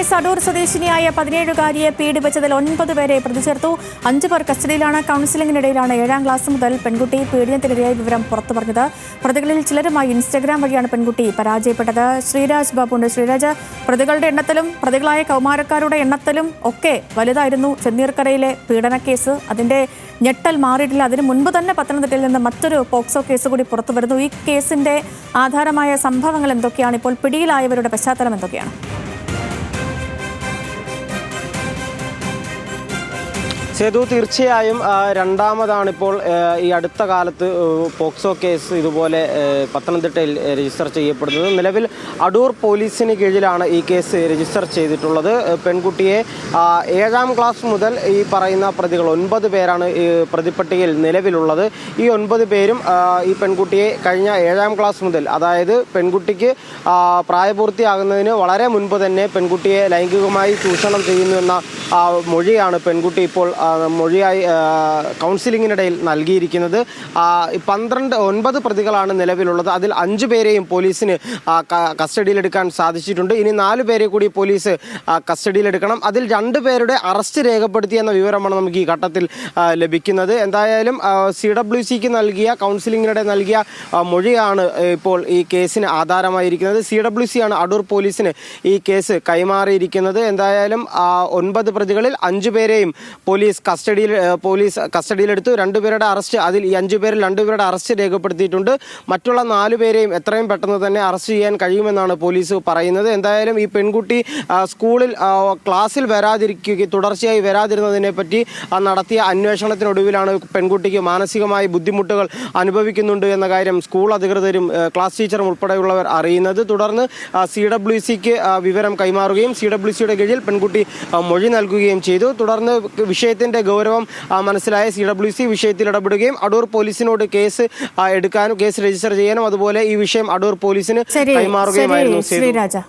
Police Adoor സ്വദേശിനിയായ 17-കാരിയെ പീഡിപ്പിച്ചതിൽ 9 പേരെ പ്രതി ചേർത്തു. 5 പേർ കസ്റ്റഡിയിലാണ്. കൗൺസിലിംഗിനിടയിലാണ് 7ാം ക്ലാസ് മുതൽ പെൺകുട്ടി പീഡനത്തിനിരയായ വിവരം പുറത്തു പറഞ്ഞത്. പ്രതികളിൽ ചിലരുമായി ഇൻസ്റ്റഗ്രാം വഴിയാണ് പെൺകുട്ടി പരാജയപ്പെട്ടത്. ശ്രീരാജ് ബാബുണ്ട്. ശ്രീരാജ്, പ്രതികളുടെ എണ്ണത്തിലും പ്രതികളായ കൗമാരക്കാരുടെ എണ്ണത്തിലും ഒക്കെ വലുതായിരുന്നു ചെന്നീർക്കരയിലെ പീഡനക്കേസ്. അതിന്റെ ഞെട്ടൽ മാറിയിട്ടില്ല. അതിനു മുൻപ് തന്നെ പത്തനംതിട്ടയിൽ നിന്ന് മറ്റൊരു പോക്സോ കേസ് കൂടി പുറത്തു വരുന്നു. ഈ കേസിന്റെ ആധാരമായ സംഭവങ്ങൾ എന്തൊക്കെയാണ്? ഇപ്പോൾ പിടിയിലായവരുടെ പശ്ചാത്തലം എന്തൊക്കെയാണ്? സേതു, തീർച്ചയായും രണ്ടാമതാണിപ്പോൾ ഈ അടുത്ത കാലത്ത് പോക്സോ കേസ് ഇതുപോലെ പത്തനംതിട്ടയിൽ രജിസ്റ്റർ ചെയ്യപ്പെടുന്നത്. നിലവിൽ അടൂർ പോലീസിന് കീഴിലാണ് ഈ കേസ് രജിസ്റ്റർ ചെയ്തിട്ടുള്ളത്. പെൺകുട്ടിയെ 7ാം ക്ലാസ് മുതൽ ഈ പറയുന്ന പ്രതികൾ 9 പേരാണ് ഈ പ്രതിപ്പട്ടികയിൽ നിലവിലുള്ളത്. ഈ 9 പേരും ഈ പെൺകുട്ടിയെ കഴിഞ്ഞ 7ാം ക്ലാസ് മുതൽ, അതായത് പെൺകുട്ടിക്ക് പ്രായപൂർത്തിയാകുന്നതിന് വളരെ മുൻപ് തന്നെ പെൺകുട്ടിയെ ലൈംഗികമായി ചൂഷണം ചെയ്യുന്നുവെന്ന മൊഴിയാണ് പെൺകുട്ടി ഇപ്പോൾ മൊഴിയായി കൗൺസിലിങ്ങിനിടയിൽ നൽകിയിരിക്കുന്നത്. 9 പ്രതികളാണ് നിലവിലുള്ളത്. അതിൽ 5 പേരെയും പോലീസിന് കസ്റ്റഡിയിലെടുക്കാൻ സാധിച്ചിട്ടുണ്ട്. ഇനി 4 പേരെ കൂടി പോലീസ് കസ്റ്റഡിയിലെടുക്കണം. അതിൽ 2 പേരുടെ അറസ്റ്റ് രേഖപ്പെടുത്തിയെന്ന വിവരമാണ് നമുക്ക് ഈ ഘട്ടത്തിൽ ലഭിക്കുന്നത്. എന്തായാലും CWCക്ക് നൽകിയ കൗൺസിലിങ്ങിനിടെ നൽകിയ മൊഴിയാണ് ഇപ്പോൾ ഈ കേസിന് ആധാരമായിരിക്കുന്നത്. CWC ആണ് അടൂർ പോലീസിന് ഈ കേസ് കൈമാറിയിരിക്കുന്നത്. എന്തായാലും 9 പ്രതികളിൽ 5 പേരെയും പോലീസ് കസ്റ്റഡിയിലെടുത്തു. 2 പേരുടെ അറസ്റ്റ്, അതിൽ ഈ 5 പേരിൽ 2 പേരുടെ അറസ്റ്റ് രേഖപ്പെടുത്തിയിട്ടുണ്ട്. മറ്റുള്ള 4 പേരെയും എത്രയും പെട്ടെന്ന് തന്നെ അറസ്റ്റ് ചെയ്യാൻ കഴിയുമെന്നാണ് പോലീസ് പറയുന്നത്. എന്തായാലും ഈ പെൺകുട്ടി സ്കൂളിൽ ക്ലാസ്സിൽ തുടർച്ചയായി വരാതിരുന്നതിനെ പറ്റി നടത്തിയ അന്വേഷണത്തിനൊടുവിലാണ് പെൺകുട്ടിക്ക് മാനസികമായി ബുദ്ധിമുട്ടുകൾ അനുഭവിക്കുന്നുണ്ട് എന്ന കാര്യം സ്കൂൾ അധികൃതരും ക്ലാസ് ടീച്ചറും ഉൾപ്പെടെയുള്ളവർ അറിയുന്നത്. തുടർന്ന് CWCക്ക് വിവരം കൈമാറുകയും CWCയുടെ കീഴിൽ പെൺകുട്ടി മൊഴി നൽകുകയും ചെയ്തു. തുടർന്ന് വിഷയത്തിന്റെ ഗൗരവം മനസ്സിലായ CWC വിഷയത്തിൽ ഇടപെടുകയും അടൂർ പോലീസിനോട് കേസ് എടുക്കാനും കേസ് രജിസ്റ്റർ ചെയ്യാനും അതുപോലെ ഈ വിഷയം അടൂർ പോലീസിന് കൈമാറുകയുമായിരുന്നു.